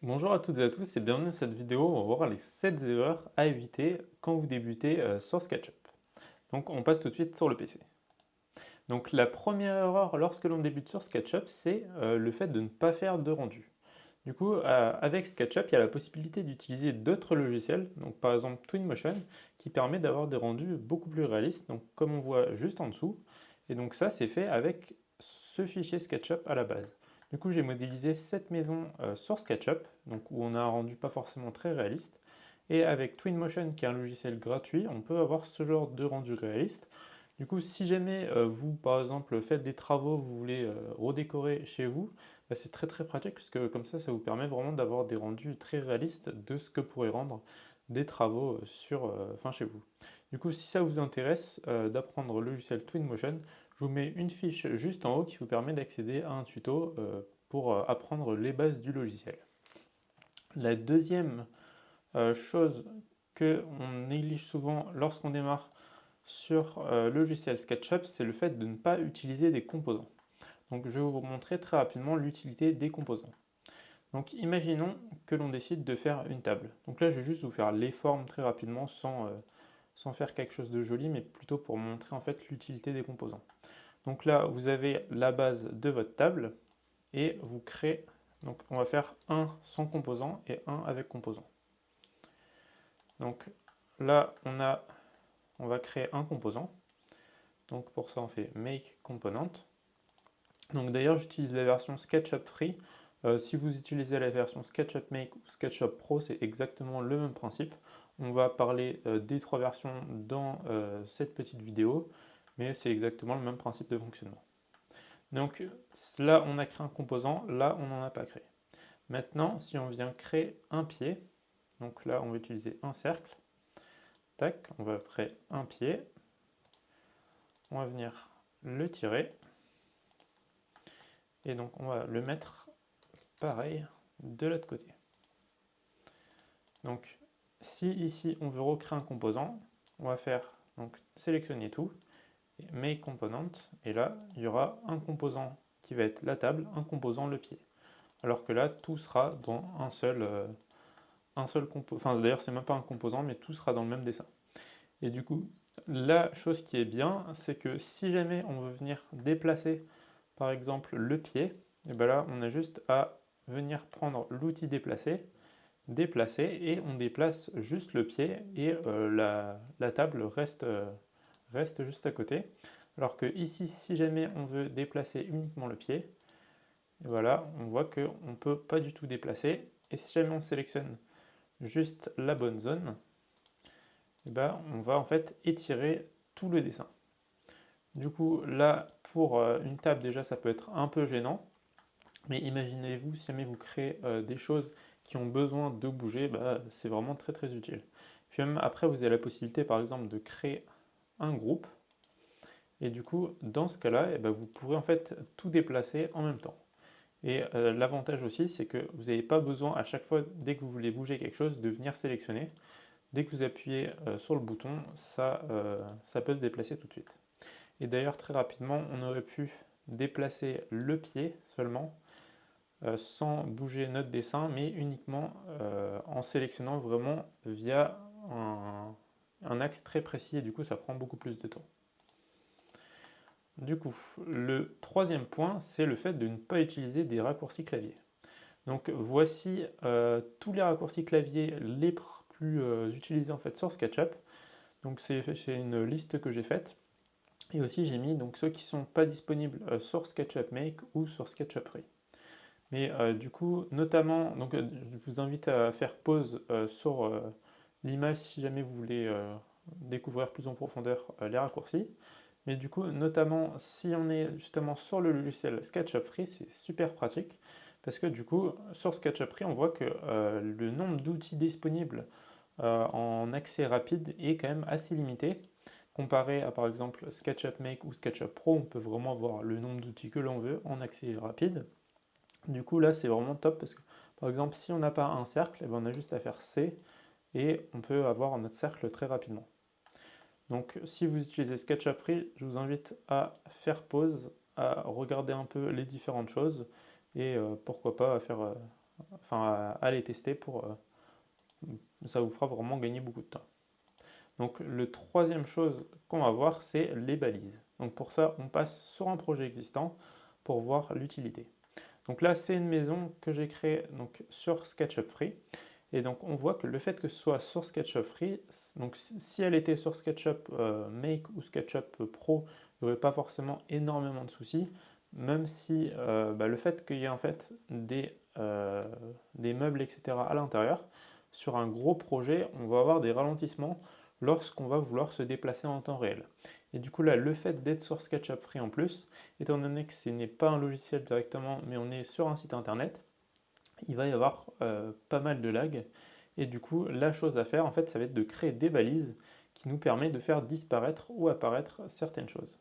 Bonjour à toutes et à tous et bienvenue dans cette vidéo où on va voir les 7 erreurs à éviter quand vous débutez sur SketchUp. Donc on passe tout de suite sur le PC. Donc la première erreur lorsque l'on débute sur SketchUp, c'est le fait de ne pas faire de rendu. Du coup, avec SketchUp, il y a la possibilité d'utiliser d'autres logiciels, donc par exemple Twinmotion, qui permet d'avoir des rendus beaucoup plus réalistes, donc comme on voit juste en dessous. Et donc ça, c'est fait avec ce fichier SketchUp à la base. Du coup, j'ai modélisé cette maison sur SketchUp, donc où on a un rendu pas forcément très réaliste. Et avec Twinmotion, qui est un logiciel gratuit, on peut avoir ce genre de rendu réaliste. Du coup, si jamais vous, par exemple, faites des travaux, vous voulez redécorer chez vous, bah, c'est très très pratique parce que comme ça vous permet vraiment d'avoir des rendus très réalistes de ce que pourraient rendre des travaux chez vous. Du coup, si ça vous intéresse d'apprendre le logiciel Twinmotion, je vous mets une fiche juste en haut qui vous permet d'accéder à un tuto pour apprendre les bases du logiciel. La deuxième chose qu'on néglige souvent lorsqu'on démarre sur le logiciel SketchUp, c'est le fait de ne pas utiliser des composants. Donc je vais vous montrer très rapidement l'utilité des composants. Donc imaginons que l'on décide de faire une table. Donc là je vais juste vous faire les formes très rapidement sans faire quelque chose de joli, mais plutôt pour montrer en fait l'utilité des composants. Donc là vous avez la base de votre table et vous créez, donc on va faire un sans composant et un avec composant. Donc là on va créer un composant. Donc pour ça on fait make component. Donc d'ailleurs j'utilise la version SketchUp Free. Si vous utilisez la version SketchUp Make ou SketchUp Pro, c'est exactement le même principe. On va parler des trois versions dans cette petite vidéo, mais c'est exactement le même principe de fonctionnement. Donc là on a créé un composant, là on n'en a pas créé. Maintenant si on vient créer un pied, donc là on va utiliser un cercle, tac, on va créer un pied, on va venir le tirer, et donc on va le mettre pareil de l'autre côté. Donc si ici on veut recréer un composant, on va faire donc sélectionner tout, et make component, et là il y aura un composant qui va être la table, un composant le pied. Alors que là tout sera dans un seul composant, enfin d'ailleurs c'est même pas un composant mais tout sera dans le même dessin. Et du coup la chose qui est bien c'est que si jamais on veut venir déplacer par exemple le pied, et bien là on a juste à venir prendre l'outil déplacer, et on déplace juste le pied et la table reste juste à côté. Alors que ici, si jamais on veut déplacer uniquement le pied, et voilà, on voit qu'on ne peut pas du tout déplacer. Et si jamais on sélectionne juste la bonne zone, et ben, on va en fait étirer tout le dessin. Du coup, là, pour une table, déjà, ça peut être un peu gênant. Mais imaginez-vous, si jamais vous créez des choses qui ont besoin de bouger, bah, c'est vraiment très très utile. Puis même après, vous avez la possibilité par exemple de créer un groupe, et du coup, dans ce cas-là, eh ben, vous pourrez en fait tout déplacer en même temps. Et l'avantage aussi, c'est que vous n'avez pas besoin à chaque fois, dès que vous voulez bouger quelque chose, de venir sélectionner. Dès que vous appuyez sur le bouton, ça peut se déplacer tout de suite. Et d'ailleurs, très rapidement, on aurait pu déplacer le pied seulement, sans bouger notre dessin, mais uniquement en sélectionnant vraiment via un axe très précis, et du coup ça prend beaucoup plus de temps. Du coup, le troisième point, c'est le fait de ne pas utiliser des raccourcis clavier. Donc voici tous les raccourcis clavier les plus utilisés en fait sur SketchUp. Donc c'est une liste que j'ai faite. Et aussi j'ai mis donc ceux qui ne sont pas disponibles sur SketchUp Make ou sur SketchUp Free. Mais du coup, notamment, donc, je vous invite à faire pause sur l'image si jamais vous voulez découvrir plus en profondeur les raccourcis. Mais du coup, notamment si on est justement sur le logiciel SketchUp Free, c'est super pratique parce que du coup, sur SketchUp Free, on voit que le nombre d'outils disponibles en accès rapide est quand même assez limité. Comparé à par exemple SketchUp Make ou SketchUp Pro, on peut vraiment avoir le nombre d'outils que l'on veut en accès rapide. Du coup, là, c'est vraiment top parce que, par exemple, si on n'a pas un cercle, eh ben, on a juste à faire C et on peut avoir notre cercle très rapidement. Donc, si vous utilisez SketchUp Free, je vous invite à faire pause, à regarder un peu les différentes choses et pourquoi pas à faire à les tester ça vous fera vraiment gagner beaucoup de temps. Donc le troisième chose qu'on va voir, c'est les balises. Donc pour ça, on passe sur un projet existant pour voir l'utilité. Donc là, c'est une maison que j'ai créée donc, sur SketchUp Free. Et donc on voit que le fait que ce soit sur SketchUp Free, donc si elle était sur SketchUp Make ou SketchUp Pro, il n'y aurait pas forcément énormément de soucis, même si le fait qu'il y ait en fait des meubles, etc. à l'intérieur, sur un gros projet, on va avoir des ralentissements lorsqu'on va vouloir se déplacer en temps réel. Et du coup là, le fait d'être sur SketchUp Free en plus, étant donné que ce n'est pas un logiciel directement, mais on est sur un site internet, il va y avoir pas mal de lag. Et du coup, la chose à faire, en fait, ça va être de créer des balises qui nous permettent de faire disparaître ou apparaître certaines choses.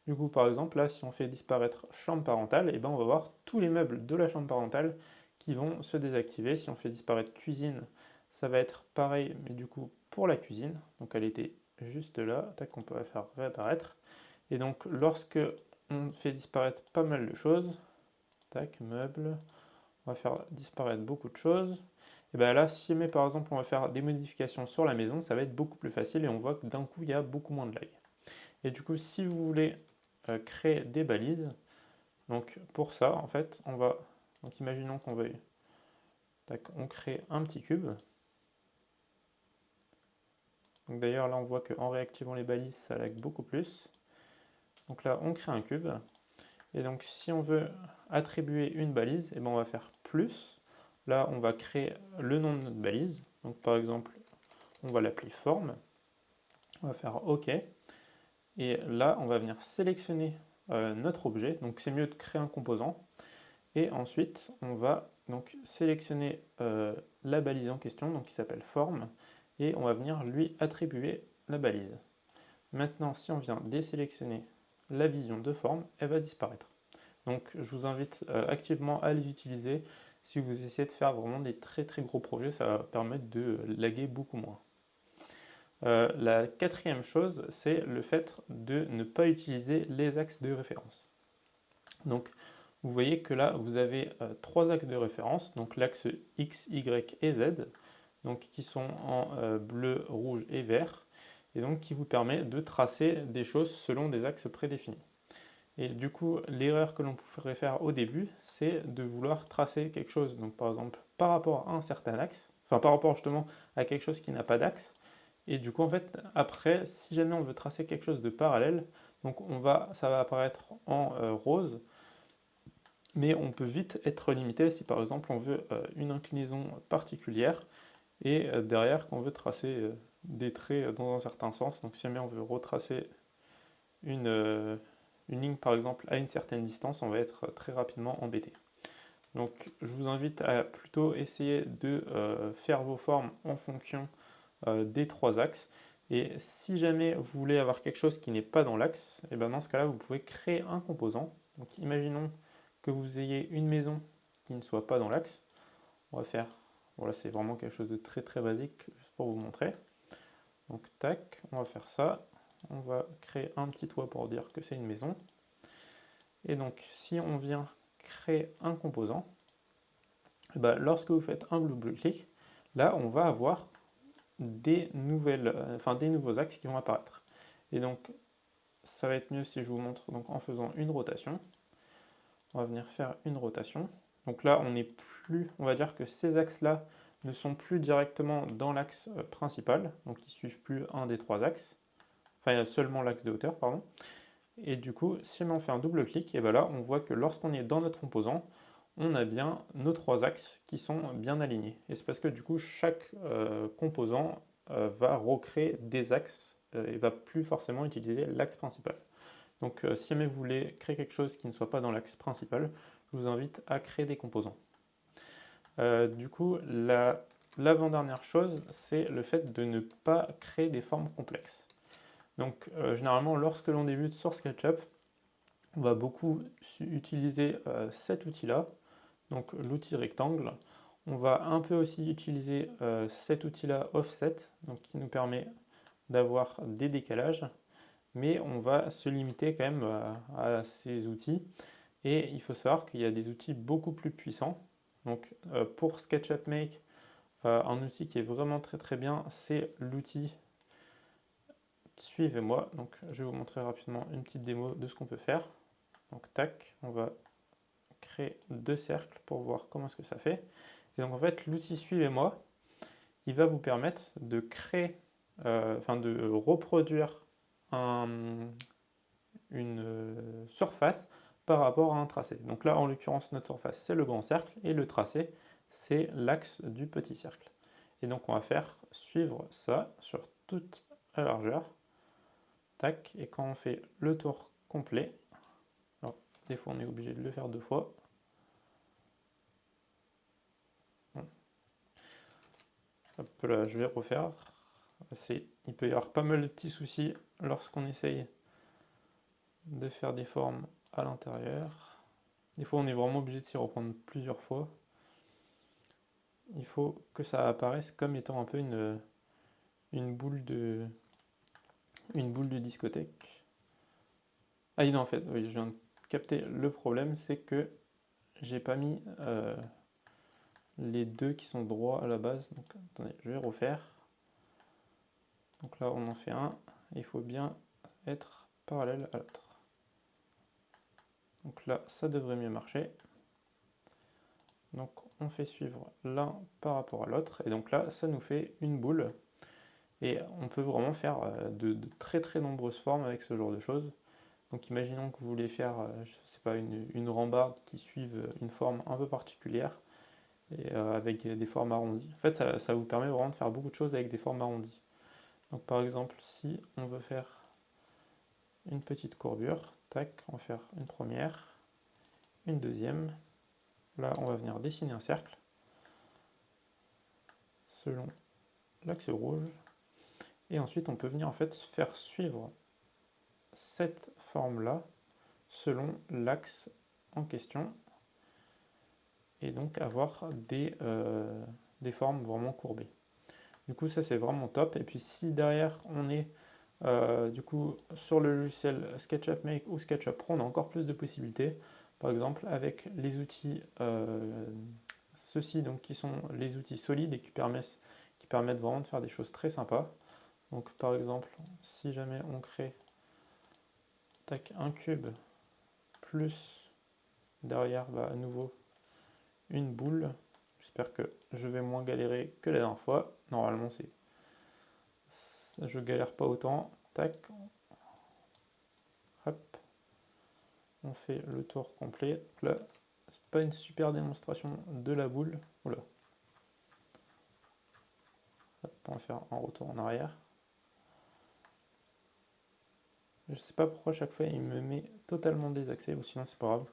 Du coup, par exemple, là, si on fait disparaître chambre parentale, et ben, on va voir tous les meubles de la chambre parentale qui vont se désactiver. Si on fait disparaître cuisine, ça va être pareil, mais du coup, pour la cuisine. Donc, elle était juste là, tac, on peut la faire réapparaître. Et donc, lorsque on fait disparaître pas mal de choses, tac, meubles, on va faire disparaître beaucoup de choses. Et bien là, si jamais par exemple on va faire des modifications sur la maison, ça va être beaucoup plus facile et on voit que d'un coup il y a beaucoup moins de lag. Et du coup, si vous voulez créer des balises, donc pour ça, en fait, donc imaginons qu'on veuille, tac, on crée un petit cube. Donc d'ailleurs là, on voit qu'en réactivant les balises, ça lag beaucoup plus. Donc là, on crée un cube. Et donc si on veut attribuer une balise, et ben on va faire plus. Là, on va créer le nom de notre balise. Donc par exemple, on va l'appeler forme. On va faire OK. Et là, on va venir sélectionner notre objet. Donc c'est mieux de créer un composant. Et ensuite, on va donc sélectionner la balise en question, donc qui s'appelle forme. Et on va venir lui attribuer la balise. Maintenant, si on vient désélectionner la vision de forme, elle va disparaître. Donc je vous invite activement à les utiliser. Si vous essayez de faire vraiment des très très gros projets, ça va permettre de laguer beaucoup moins. La quatrième chose, c'est le fait de ne pas utiliser les axes de référence. Donc vous voyez que là, vous avez trois axes de référence, donc l'axe X, Y et Z, donc qui sont en bleu, rouge et vert, et donc qui vous permet de tracer des choses selon des axes prédéfinis. Et du coup, l'erreur que l'on pourrait faire au début, c'est de vouloir tracer quelque chose, donc par exemple par rapport à un certain axe, enfin par rapport justement à quelque chose qui n'a pas d'axe. Et du coup, en fait, après, si jamais on veut tracer quelque chose de parallèle, donc ça va apparaître en rose, mais on peut vite être limité si par exemple on veut une inclinaison particulière et derrière qu'on veut tracer des traits dans un certain sens. Donc si jamais on veut retracer une ligne par exemple à une certaine distance, on va être très rapidement embêté. Donc je vous invite à plutôt essayer de faire vos formes en fonction des trois axes. Et si jamais vous voulez avoir quelque chose qui n'est pas dans l'axe, et ben dans ce cas-là, vous pouvez créer un composant. Donc imaginons que vous ayez une maison qui ne soit pas dans l'axe. On va faire, voilà, c'est vraiment quelque chose de très très basique, juste pour vous montrer. Donc tac, on va faire ça. On va créer un petit toit pour dire que c'est une maison. Et donc si on vient créer un composant, ben, lorsque vous faites un double clic, là on va avoir des nouveaux axes qui vont apparaître. Et donc ça va être mieux si je vous montre donc, en faisant une rotation. On va venir faire une rotation. Donc là, on n'est plus, on va dire que ces axes-là ne sont plus directement dans l'axe principal, donc ils ne suivent plus un des trois axes. Enfin, il y a seulement l'axe de hauteur, pardon. Et du coup, si on fait un double clic, et bien là, on voit que lorsqu'on est dans notre composant, on a bien nos trois axes qui sont bien alignés. Et c'est parce que du coup, chaque composant va recréer des axes et va plus forcément utiliser l'axe principal. Donc si jamais vous voulez créer quelque chose qui ne soit pas dans l'axe principal, je vous invite à créer des composants. Du coup, l'avant-dernière chose, c'est le fait de ne pas créer des formes complexes. Donc généralement, lorsque l'on débute sur SketchUp, on va beaucoup utiliser cet outil-là, donc l'outil rectangle. On va un peu aussi utiliser cet outil-là offset, donc qui nous permet d'avoir des décalages, mais on va se limiter quand même à ces outils. Et il faut savoir qu'il y a des outils beaucoup plus puissants Donc pour SketchUp Make, un outil qui est vraiment très bien, c'est l'outil Suivez-moi. Donc je vais vous montrer rapidement une petite démo de ce qu'on peut faire. Donc tac, on va créer 2 cercles pour voir comment est-ce que ça fait. Et donc en fait, l'outil Suivez-moi, il va vous permettre de créer, de reproduire une surface par rapport à un tracé. Donc là, en l'occurrence, notre surface, c'est le grand cercle et le tracé, c'est l'axe du petit cercle. Et donc on va faire suivre ça sur toute la largeur. Tac, et quand on fait le tour complet, alors des fois on est obligé de le faire 2 fois. Bon. Hop là, je vais refaire. Il peut y avoir pas mal de petits soucis lorsqu'on essaye de faire des formes à l'intérieur. Des fois on est vraiment obligé de s'y reprendre plusieurs fois. Il faut que ça apparaisse comme étant un peu une boule de discothèque. Ah non, en fait, oui, je viens de capter le problème, c'est que j'ai pas mis les deux qui sont droits à la base. Donc attendez, je vais refaire. Donc là on en fait un, il faut bien être parallèle à l'autre. Donc là ça devrait mieux marcher. Donc on fait suivre l'un par rapport à l'autre, et donc là ça nous fait une boule. Et on peut vraiment faire de très nombreuses formes avec ce genre de choses. Donc imaginons que vous voulez faire, je sais pas, une rambarde qui suive une forme un peu particulière, et avec des formes arrondies. En fait, ça vous permet vraiment de faire beaucoup de choses avec des formes arrondies. Donc par exemple, si on veut faire une petite courbure, tac, on va faire une première, une deuxième. Là, on va venir dessiner un cercle selon l'axe rouge. Et ensuite, on peut venir en fait faire suivre cette forme-là selon l'axe en question. Et donc avoir des formes vraiment courbées. Du coup, ça c'est vraiment top. Et puis si derrière on est du coup sur le logiciel SketchUp Make ou SketchUp Pro, on a encore plus de possibilités. Par exemple, avec les outils, ceux-ci donc qui sont les outils solides et qui permettent vraiment de faire des choses très sympas. Donc par exemple, si jamais on crée tac, un cube plus derrière à nouveau une boule. J'espère que je vais moins galérer que la dernière fois. Normalement, je galère pas autant. Tac. Hop. On fait le tour complet. Donc là, c'est pas une super démonstration de la boule. Oula. Hop, on va faire un retour en arrière. Je sais pas pourquoi à chaque fois il me met totalement désaxé, ou sinon c'est pas grave.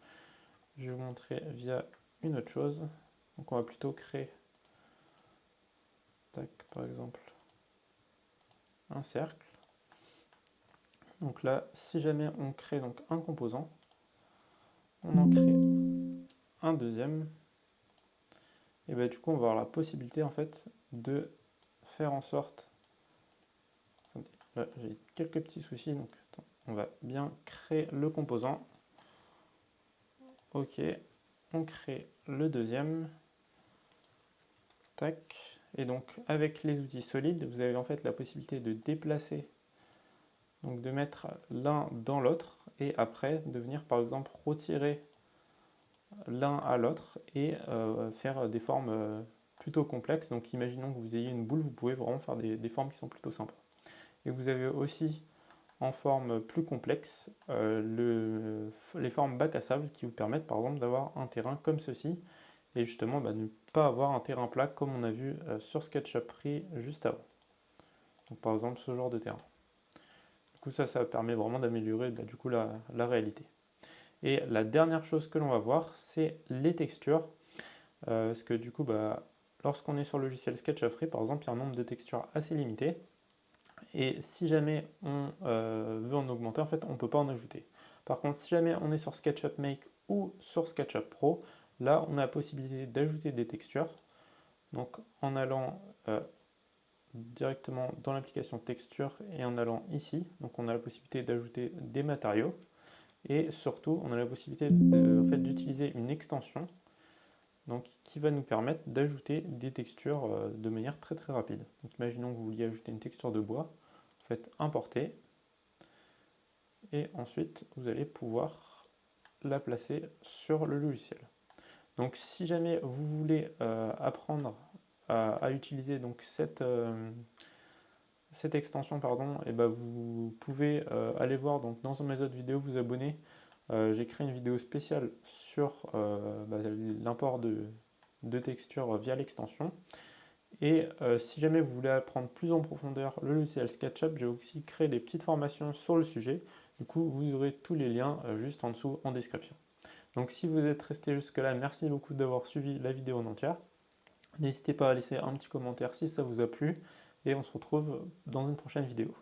Je vais vous montrer via une autre chose. Donc on va plutôt créer, tac, par exemple, un cercle. Donc là, si jamais on crée donc un composant, on en crée un deuxième, et bah du coup on va avoir la possibilité en fait de faire en sorte, attendez, là j'ai quelques petits soucis, donc attends, on va bien créer le composant. Ok, on crée le deuxième, tac, et donc avec les outils solides, vous avez en fait la possibilité de déplacer, donc de mettre l'un dans l'autre, et après de venir par exemple retirer l'un à l'autre et faire des formes plutôt complexes. Donc imaginons que vous ayez une boule, vous pouvez vraiment faire des formes qui sont plutôt sympas. Et vous avez aussi en forme plus complexe les formes bac à sable qui vous permettent par exemple d'avoir un terrain comme ceci et justement ne pas avoir un terrain plat comme on a vu sur SketchUp Free juste avant. Donc par exemple ce genre de terrain. Du coup ça permet vraiment d'améliorer du coup la réalité. Et la dernière chose que l'on va voir, c'est les textures. Parce que du coup, lorsqu'on est sur le logiciel SketchUp Free, par exemple, il y a un nombre de textures assez limité. Et si jamais on veut en augmenter, en fait, on ne peut pas en ajouter. Par contre, si jamais on est sur SketchUp Make ou sur SketchUp Pro, là, on a la possibilité d'ajouter des textures. Donc, en allant directement dans l'application texture et en allant ici, donc on a la possibilité d'ajouter des matériaux. Et surtout, on a la possibilité d'utiliser une extension. donc qui va nous permettre d'ajouter des textures de manière très très rapide. Donc imaginons que vous vouliez ajouter une texture de bois, vous faites importer, et ensuite vous allez pouvoir la placer sur le logiciel. Donc si jamais vous voulez apprendre à utiliser donc cette extension, et ben vous pouvez aller voir donc, dans mes autres vidéos, vous abonner. J'ai créé une vidéo spéciale sur l'import de textures via l'extension. Et si jamais vous voulez apprendre plus en profondeur le logiciel SketchUp, j'ai aussi créé des petites formations sur le sujet. Du coup, vous aurez tous les liens juste en dessous en description. Donc si vous êtes resté jusque là, merci beaucoup d'avoir suivi la vidéo en entière. N'hésitez pas à laisser un petit commentaire si ça vous a plu, et on se retrouve dans une prochaine vidéo.